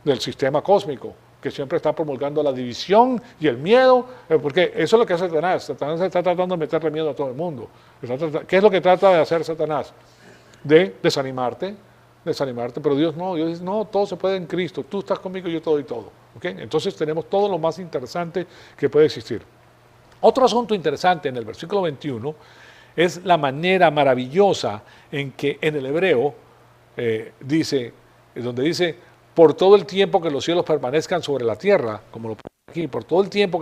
del sistema cósmico, que siempre está promulgando la división y el miedo, porque eso es lo que hace Satanás. Satanás está tratando de meterle miedo a todo el mundo. ¿Qué es lo que trata de hacer Satanás? De desanimarte, pero Dios dice, no, todo se puede en Cristo, tú estás conmigo y yo te doy todo. ¿Okay? Entonces tenemos todo lo más interesante que puede existir. Otro asunto interesante en el versículo 21 es la manera maravillosa en que en el hebreo donde dice, por todo el tiempo que los cielos permanezcan sobre la tierra, como lo pone aquí, por todo el tiempo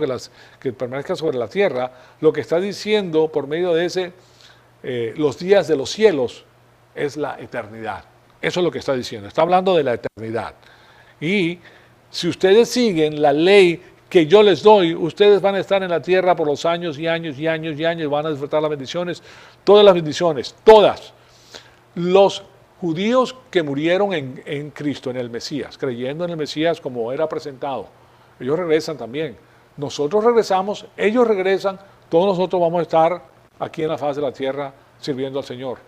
que permanezcan sobre la tierra, lo que está diciendo por medio de ese, los días de los cielos, es la eternidad. Eso es lo que está diciendo, está hablando de la eternidad. Y si ustedes siguen la ley que yo les doy, ustedes van a estar en la tierra por los años y años y años y años, van a disfrutar las bendiciones, todas. Los judíos que murieron en Cristo, en el Mesías, creyendo en el Mesías como era presentado, ellos regresan también. Nosotros regresamos, ellos regresan, todos nosotros vamos a estar aquí en la faz de la tierra sirviendo al Señor.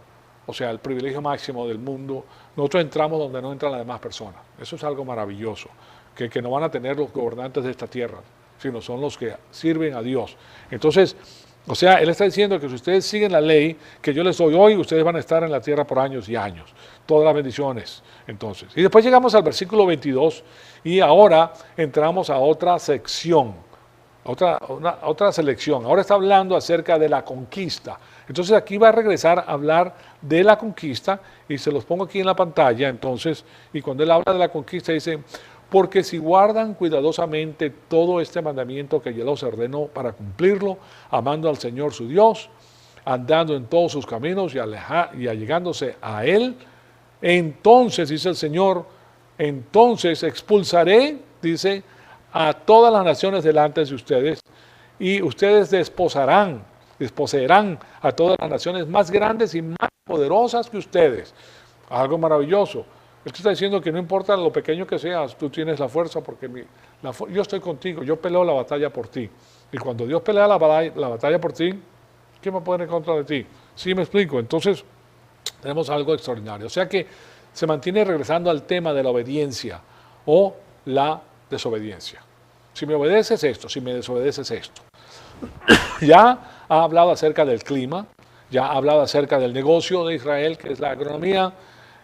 O sea, el privilegio máximo del mundo. Nosotros entramos donde no entran las demás personas. Eso es algo maravilloso, que no van a tener los gobernantes de esta tierra, sino son los que sirven a Dios. Entonces, o sea, Él está diciendo que si ustedes siguen la ley que yo les doy hoy, ustedes van a estar en la tierra por años y años. Todas las bendiciones, entonces. Y después llegamos al versículo 22 y ahora entramos a otra sección, otra selección. Ahora está hablando acerca de la conquista. Entonces aquí va a regresar a hablar de la conquista y se los pongo aquí en la pantalla. Entonces, y cuando él habla de la conquista dice, porque si guardan cuidadosamente todo este mandamiento que yo los ordeno para cumplirlo, amando al Señor su Dios, andando en todos sus caminos y allegándose a Él, entonces, dice el Señor, entonces expulsaré, dice, a todas las naciones delante de ustedes y ustedes desposeerán a todas las naciones más grandes y más poderosas que ustedes. Algo maravilloso. Él te está diciendo que no importa lo pequeño que seas, tú tienes la fuerza porque yo estoy contigo, yo peleo la batalla por ti. Y cuando Dios pelea la batalla por ti, ¿quién va a poner en contra de ti? ¿Sí me explico? Entonces, tenemos algo extraordinario. O sea que se mantiene regresando al tema de la obediencia o la desobediencia. Si me obedeces esto, si me desobedeces esto. Ya ha hablado acerca del clima, ya ha hablado acerca del negocio de Israel, que es la agronomía,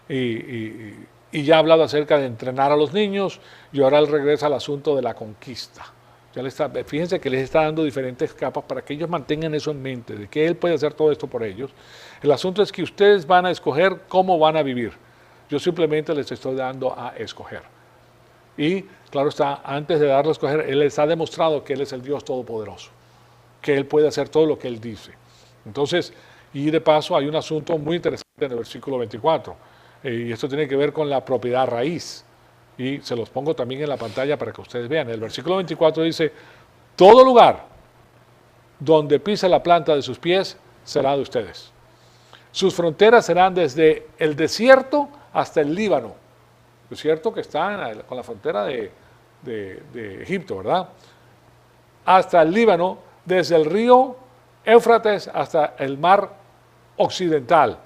y ya ha hablado acerca de entrenar a los niños, y ahora él regresa al asunto de la conquista. Fíjense que les está dando diferentes capas para que ellos mantengan eso en mente, de que él puede hacer todo esto por ellos. El asunto es que ustedes van a escoger cómo van a vivir. Yo simplemente les estoy dando a escoger. Y claro está, antes de darle a escoger, él les ha demostrado que él es el Dios Todopoderoso, que él puede hacer todo lo que él dice. Entonces, y de paso hay un asunto muy interesante en el versículo 24, y esto tiene que ver con la propiedad raíz, y se los pongo también en la pantalla para que ustedes vean. El versículo 24 dice, todo lugar donde pise la planta de sus pies será de ustedes. Sus fronteras serán desde el desierto hasta el Líbano. Desierto que está con la frontera de Egipto, ¿verdad? Hasta el Líbano, desde el río Éufrates hasta el mar occidental.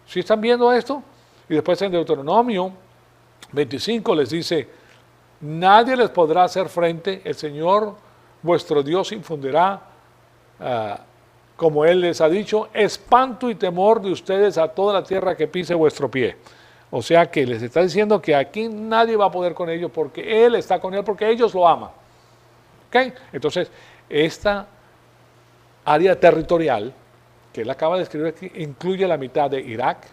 ¿Sí están viendo esto? Y después en Deuteronomio 25 les dice, nadie les podrá hacer frente, el Señor vuestro Dios infundirá, como Él les ha dicho, espanto y temor de ustedes a toda la tierra que pise vuestro pie. O sea que les está diciendo que aquí nadie va a poder con ellos porque Él está con Él, porque ellos lo aman. ¿Okay? Entonces, esta área territorial que Él acaba de escribir aquí incluye la mitad de Irak,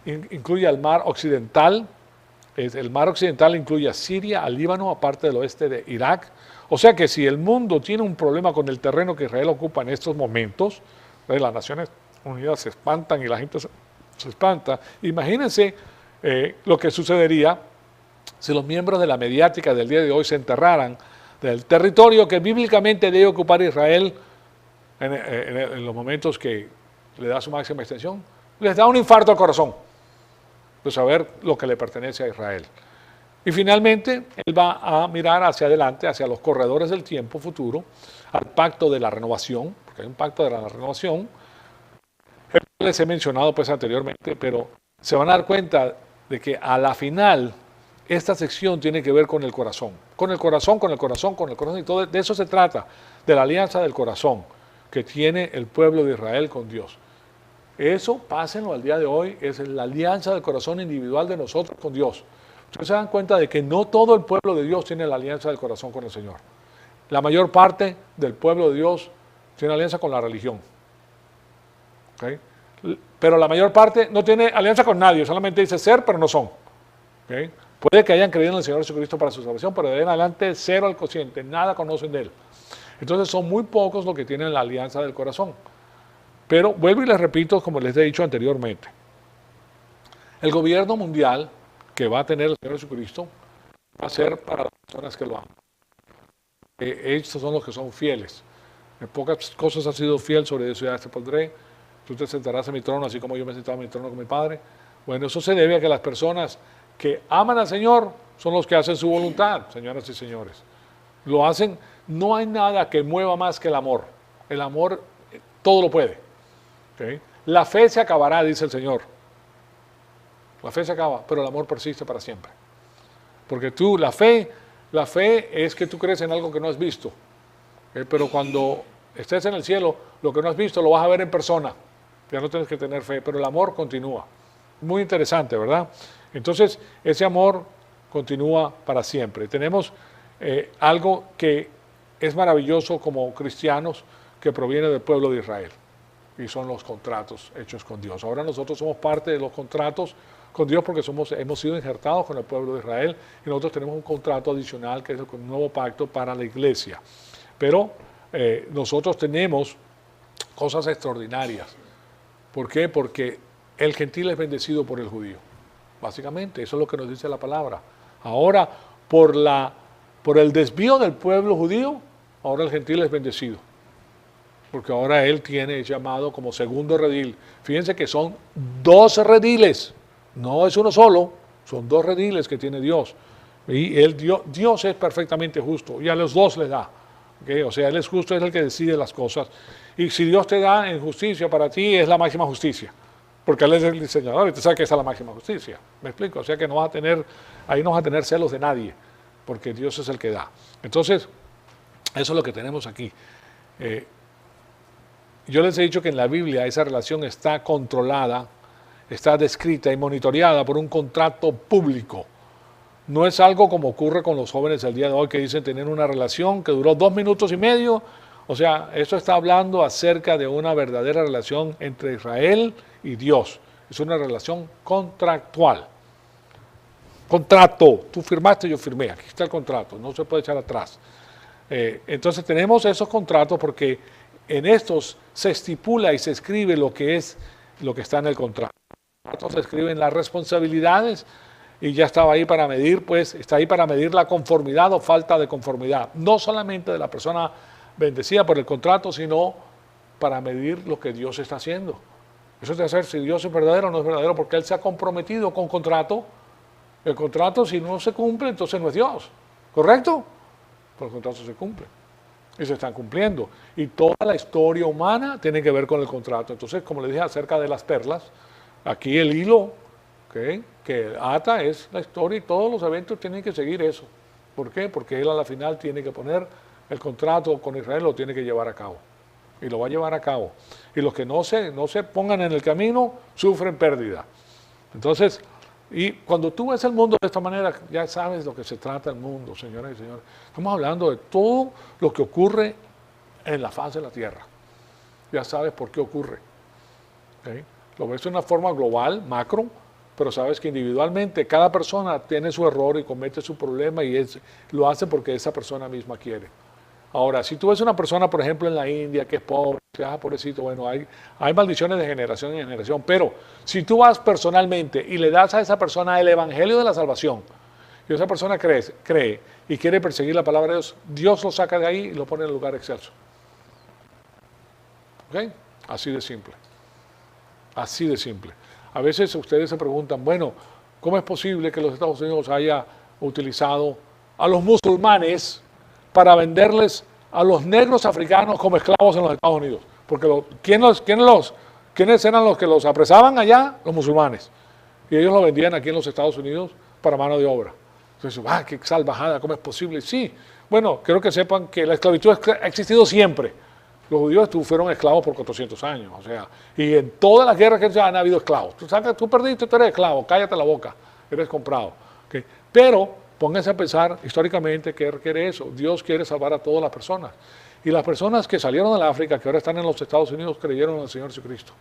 incluye el mar occidental. El mar occidental incluye a Siria, al Líbano, aparte del oeste de Irak. O sea que si el mundo tiene un problema con el terreno que Israel ocupa en estos momentos, las Naciones Unidas se espantan y la gente se espanta. Imagínense lo que sucedería si los miembros de la mediática del día de hoy se enterraran del territorio que bíblicamente debe ocupar Israel en los momentos que le da su máxima extensión. Les da un infarto al corazón de saber lo que le pertenece a Israel. Y finalmente, él va a mirar hacia adelante, hacia los corredores del tiempo futuro, al pacto de la renovación, porque hay un pacto de la renovación. El les he mencionado pues anteriormente, pero se van a dar cuenta de que a la final esta sección tiene que ver con el corazón. Con el corazón, con el corazón, con el corazón. Y todo de eso se trata, de la alianza del corazón que tiene el pueblo de Israel con Dios. Eso, pásenlo al día de hoy, es la alianza del corazón individual de nosotros con Dios. Ustedes se dan cuenta de que no todo el pueblo de Dios tiene la alianza del corazón con el Señor. La mayor parte del pueblo de Dios tiene alianza con la religión. ¿Okay? Pero la mayor parte no tiene alianza con nadie, solamente dice ser, pero no son. ¿Okay? Puede que hayan creído en el Señor Jesucristo para su salvación, pero de ahí en adelante cero al cociente, nada conocen de Él. Entonces son muy pocos los que tienen la alianza del corazón. Pero vuelvo y les repito, como les he dicho anteriormente, el gobierno mundial que va a tener el Señor Jesucristo va a ser para las personas que lo aman. Estos son los que son fieles. En pocas cosas has sido fiel, sobre eso ya te pondré. Tú te sentarás en mi trono, así como yo me he sentado en mi trono con mi Padre. Bueno, eso se debe a que las personas que aman al Señor son los que hacen su voluntad, señoras y señores. Lo hacen, no hay nada que mueva más que el amor. El amor todo lo puede. ¿Okay? La fe se acabará, dice el Señor. La fe se acaba, pero el amor persiste para siempre. Porque tú, la fe es que tú crees en algo que no has visto. Pero cuando estés en el cielo, lo que no has visto lo vas a ver en persona. Ya no tienes que tener fe, pero el amor continúa. Muy interesante, ¿verdad? Entonces, ese amor continúa para siempre. Tenemos algo que es maravilloso como cristianos que proviene del pueblo de Israel. Y son los contratos hechos con Dios. Ahora nosotros somos parte de los contratos con Dios porque hemos sido injertados con el pueblo de Israel y nosotros tenemos un contrato adicional que es el nuevo pacto para la iglesia. Pero nosotros tenemos cosas extraordinarias. ¿Por qué? Porque el gentil es bendecido por el judío. Básicamente, eso es lo que nos dice la palabra. Ahora, por el desvío del pueblo judío, ahora el gentil es bendecido. Porque ahora él tiene llamado como segundo redil. Fíjense que son 2 rediles, no es uno solo, son 2 rediles que tiene Dios. Y Dios es perfectamente justo y a los 2 le da. ¿Okay? O sea, Él es justo, es el que decide las cosas. Y si Dios te da en justicia para ti, es la máxima justicia. Porque Él es el diseñador y tú sabes que esa es la máxima justicia. ¿Me explico? O sea que ahí no vas a tener celos de nadie, porque Dios es el que da. Entonces, eso es lo que tenemos aquí. Yo les he dicho que en la Biblia esa relación está controlada, está descrita y monitoreada por un contrato público. No es algo como ocurre con los jóvenes del día de hoy que dicen tener una relación que duró 2 minutos y medio. O sea, eso está hablando acerca de una verdadera relación entre Israel y Dios. Es una relación contractual. Contrato, tú firmaste, yo firmé, aquí está el contrato, no se puede echar atrás. Entonces tenemos esos contratos porque en estos se estipula y se escribe lo que está en el contrato. Se escriben las responsabilidades y ya estaba ahí para medir, pues está ahí para medir la conformidad o falta de conformidad, no solamente de la persona bendecida por el contrato, sino para medir lo que Dios está haciendo. Eso es de hacer si Dios es verdadero o no es verdadero, porque Él se ha comprometido con contrato. El contrato, si no se cumple, entonces no es Dios, ¿correcto? Pero el contrato se cumple y se están cumpliendo. Y toda la historia humana tiene que ver con el contrato. Entonces, como les dije acerca de las perlas, aquí el hilo que ata es la historia y todos los eventos tienen que seguir eso. ¿Por qué? Porque Él a la final tiene que poner el contrato con Israel, lo tiene que llevar a cabo. Y lo va a llevar a cabo. Y los que no se pongan en el camino, sufren pérdida. Entonces, y cuando tú ves el mundo de esta manera, ya sabes lo que se trata el mundo, señoras y señores. Estamos hablando de todo lo que ocurre en la faz de la tierra. Ya sabes por qué ocurre. ¿Okay? Lo ves de una forma global, macro, pero sabes que individualmente cada persona tiene su error y comete su problema y lo hace porque esa persona misma quiere. Ahora, si tú ves una persona, por ejemplo, en la India, que es pobre, pobrecito, bueno, hay maldiciones de generación en generación, pero si tú vas personalmente y le das a esa persona el evangelio de la salvación, y esa persona cree y quiere perseguir la palabra de Dios, Dios lo saca de ahí y lo pone en el lugar excelso. ¿Ok? Así de simple. Así de simple. A veces ustedes se preguntan, bueno, ¿cómo es posible que los Estados Unidos haya utilizado a los musulmanes para venderles a los negros africanos como esclavos en los Estados Unidos? Porque ¿quién los ¿Quiénes eran los que los apresaban allá? Los musulmanes. Y ellos lo vendían aquí en los Estados Unidos para mano de obra. Entonces, qué salvajada, ¿cómo es posible? Sí, bueno, quiero que sepan que la esclavitud ha existido siempre. Los judíos fueron esclavos por 400 años, o sea, y en todas las guerras que se han habido esclavos. Tú perdiste, tú eres esclavo, cállate la boca, eres comprado. ¿Okay? Pero pónganse a pensar históricamente qué requiere eso. Dios quiere salvar a todas las personas. Y las personas que salieron de África, que ahora están en los Estados Unidos, creyeron en el Señor Jesucristo.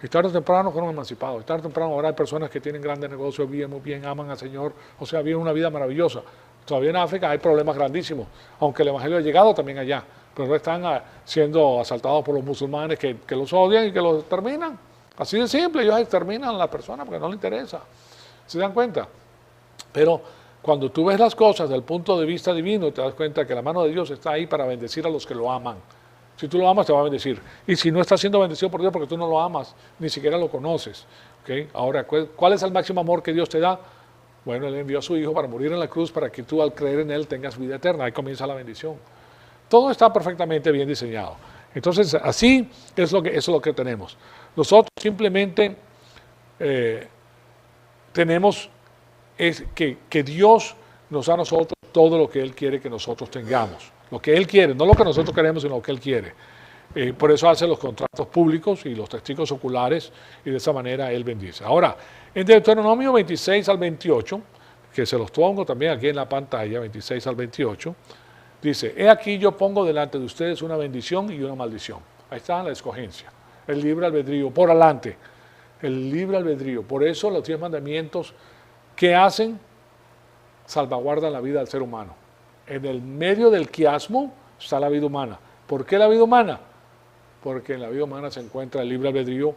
Y tarde o temprano fueron emancipados. Y tarde o temprano ahora hay personas que tienen grandes negocios, viven muy bien, aman al Señor, o sea, viven una vida maravillosa. Todavía en África hay problemas grandísimos, aunque el Evangelio ha llegado también allá, pero están siendo asaltados por los musulmanes que los odian y que los exterminan. Así de simple, ellos exterminan a la persona porque no les interesa. ¿Se dan cuenta? Pero cuando tú ves las cosas desde el punto de vista divino, te das cuenta que la mano de Dios está ahí para bendecir a los que lo aman. Si tú lo amas, te va a bendecir. Y si no estás siendo bendecido por Dios porque tú no lo amas, ni siquiera lo conoces. ¿Okay? Ahora, ¿cuál es el máximo amor que Dios te da? Bueno, Él envió a su Hijo para morir en la cruz para que tú al creer en Él tengas vida eterna. Ahí comienza la bendición. Todo está perfectamente bien diseñado. Entonces, así es eso es lo que tenemos. Nosotros simplemente tenemos que Dios nos da a nosotros todo lo que Él quiere que nosotros tengamos. Lo que Él quiere, no lo que nosotros queremos, sino lo que Él quiere. Por eso hace los contratos públicos y los testigos oculares y de esa manera Él bendice. Ahora, en Deuteronomio 26 al 28, que se los pongo también aquí en la pantalla, 26 al 28, dice, he aquí yo pongo delante de ustedes una bendición y una maldición. Ahí está la escogencia, el libre albedrío, por adelante, el libre albedrío. Por eso los 10 mandamientos que hacen salvaguardan la vida del ser humano. En el medio del quiasmo está la vida humana. ¿Por qué la vida humana? Porque en la vida humana se encuentra el libre albedrío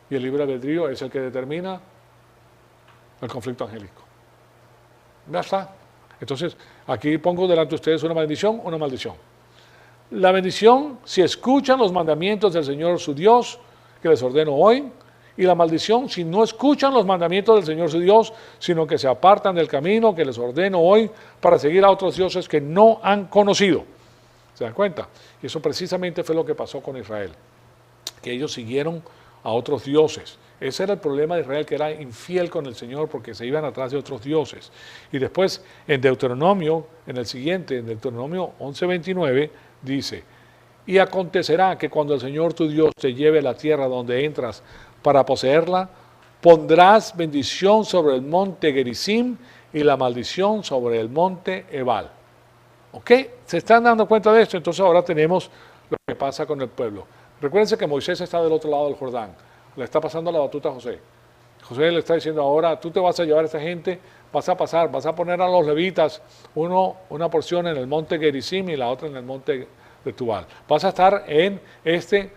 y el libre albedrío es el que determina el conflicto angélico. Ya está. Entonces, aquí pongo delante de ustedes una bendición, una maldición. La bendición, si escuchan los mandamientos del Señor su Dios, que les ordeno hoy, y la maldición, si no escuchan los mandamientos del Señor su Dios, sino que se apartan del camino que les ordeno hoy para seguir a otros dioses que no han conocido. ¿Se dan cuenta? Y eso precisamente fue lo que pasó con Israel, que ellos siguieron a otros dioses. Ese era el problema de Israel, que era infiel con el Señor porque se iban atrás de otros dioses. Y después en Deuteronomio, en el siguiente, en Deuteronomio 11:29, dice, y acontecerá que cuando el Señor tu Dios te lleve a la tierra donde entras para poseerla, pondrás bendición sobre el monte Gerizim y la maldición sobre el monte Ebal. ¿Ok? ¿Se están dando cuenta de esto? Entonces ahora tenemos lo que pasa con el pueblo. Recuérdense que Moisés está del otro lado del Jordán. Le está pasando la batuta a José. José le está diciendo ahora, tú te vas a llevar a esta gente, vas a pasar, vas a poner a los levitas, una porción en el monte Gerizim y la otra en el monte de Tubal. Vas a estar en este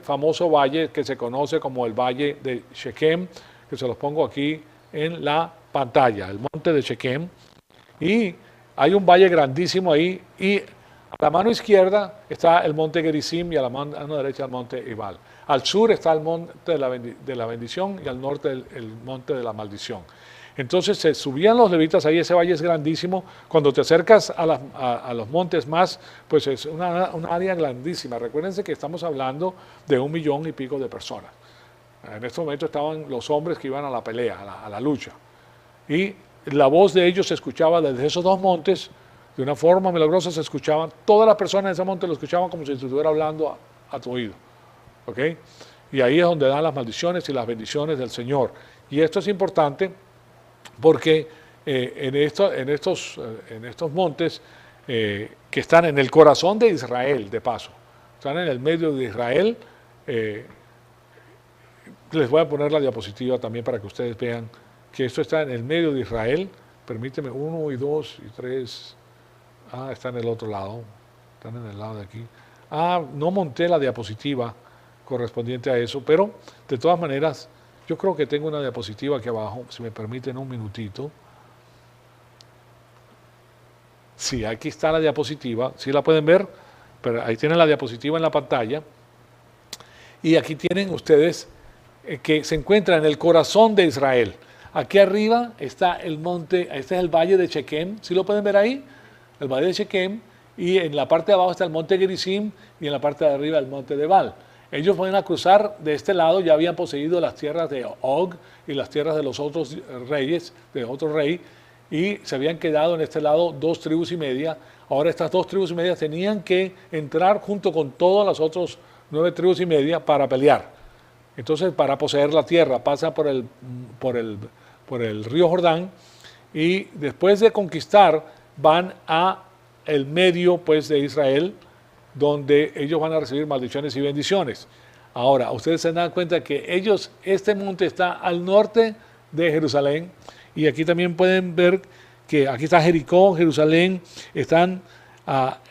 famoso valle que se conoce como el valle de Shequem, que se los pongo aquí en la pantalla, el monte de Shequem. Y hay un valle grandísimo ahí, y a la mano izquierda está el monte Gerizim y a la mano derecha el monte Ebal. Al sur está el monte de la bendición y al norte el monte de la maldición. Entonces se subían los levitas ahí, ese valle es grandísimo. Cuando te acercas a los montes más, pues es una área grandísima. Recuérdense que estamos hablando de 1 millón y pico de personas. En este momento estaban los hombres que iban a la pelea, a la lucha. Y la voz de ellos se escuchaba desde esos 2 montes, de una forma milagrosa se escuchaban. Todas las personas en ese monte lo escuchaban como si estuviera hablando a tu oído. ¿Ok? Y ahí es donde dan las maldiciones y las bendiciones del Señor. Y esto es importante porque en estos montes que están en el corazón de Israel, de paso, están en el medio de Israel, les voy a poner la diapositiva también para que ustedes vean que esto está en el medio de Israel. Permíteme, 1 y 2 y 3, está en el otro lado, están en el lado de aquí. No monté la diapositiva correspondiente a eso, pero de todas maneras, yo creo que tengo una diapositiva aquí abajo, si me permiten un minutito. Sí, aquí está la diapositiva, sí la pueden ver, pero ahí tienen la diapositiva en la pantalla. Y aquí tienen ustedes que se encuentra en el corazón de Israel. Aquí arriba está el monte, este es el valle de Shequem, ¿sí lo pueden ver ahí? El valle de Shequem, y en la parte de abajo está el monte Gerizim, y en la parte de arriba el monte de Ebal. Ellos van a cruzar de este lado, ya habían poseído las tierras de Og y las tierras de los otros reyes, de otro rey, y se habían quedado en este lado 2 tribus y media. Ahora estas 2 tribus y media tenían que entrar junto con todas las otras 9 tribus y media para pelear. Entonces, para poseer la tierra, pasa por el río Jordán, y después de conquistar van a el medio pues de Israel, donde ellos van a recibir maldiciones y bendiciones. Ahora, ustedes se dan cuenta que este monte está al norte de Jerusalén, y aquí también pueden ver que aquí está Jericó, Jerusalén, están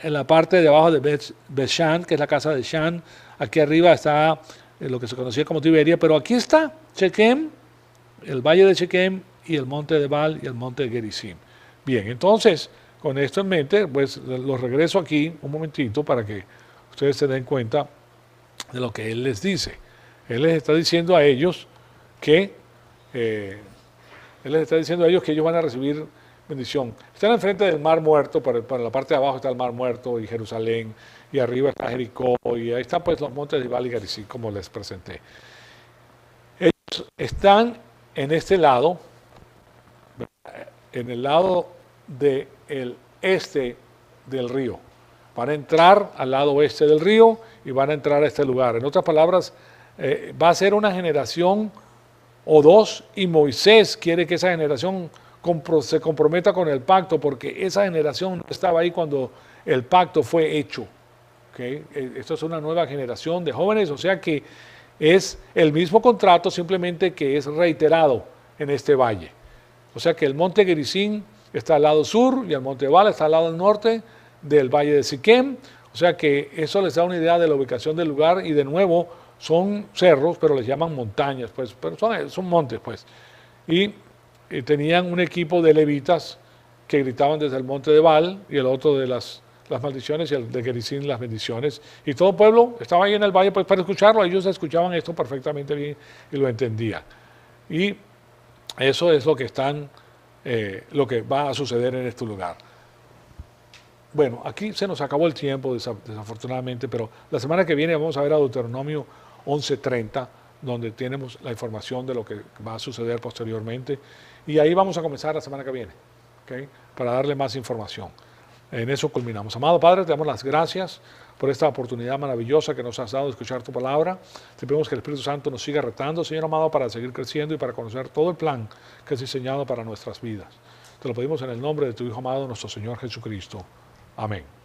en la parte de abajo de Bet-Shan, que es la casa de Shan. Aquí arriba está lo que se conocía como Tiberia, pero aquí está Shequem, el valle de Shequem, y el monte de Baal y el monte de Gerizim. Bien, entonces, con esto en mente, pues los regreso aquí un momentito para que ustedes se den cuenta de lo que él les dice. Él les está diciendo a ellos que ellos van a recibir bendición. Están enfrente del Mar Muerto, para la parte de abajo está el Mar Muerto y Jerusalén, y arriba está Jericó, y ahí están pues los montes de Baal y Gerizim, como les presenté. Ellos están en este lado, en el lado del este del río. Van a entrar al lado oeste del río y van a entrar a este lugar. En otras palabras, va a ser una generación o dos, y Moisés quiere que esa generación se comprometa con el pacto, porque esa generación no estaba ahí cuando el pacto fue hecho. ¿Okay? Esto es una nueva generación de jóvenes, o sea que es el mismo contrato, simplemente que es reiterado en este valle. O sea que el monte Gerizim está al lado sur y el monte Baal está al lado norte del valle de Siquem. O sea que eso les da una idea de la ubicación del lugar, y de nuevo son cerros, pero les llaman montañas, pues, pero son montes, pues. Y tenían un equipo de levitas que gritaban desde el monte de Baal, y el otro de las maldiciones, y el de Gerizim las bendiciones. Y todo el pueblo estaba ahí en el valle pues, para escucharlo. Ellos escuchaban esto perfectamente bien y lo entendían. Y eso es lo que va a suceder en este lugar. Bueno, aquí se nos acabó el tiempo, desafortunadamente, pero la semana que viene vamos a ver a Deuteronomio 11:30, donde tenemos la información de lo que va a suceder posteriormente. Y ahí vamos a comenzar la semana que viene, ¿okay? Para darle más información. En eso culminamos. Amado Padre, te damos las gracias por esta oportunidad maravillosa que nos has dado de escuchar tu palabra. Te pedimos que el Espíritu Santo nos siga retando, Señor amado, para seguir creciendo y para conocer todo el plan que has diseñado para nuestras vidas. Te lo pedimos en el nombre de tu Hijo amado, nuestro Señor Jesucristo. Amén.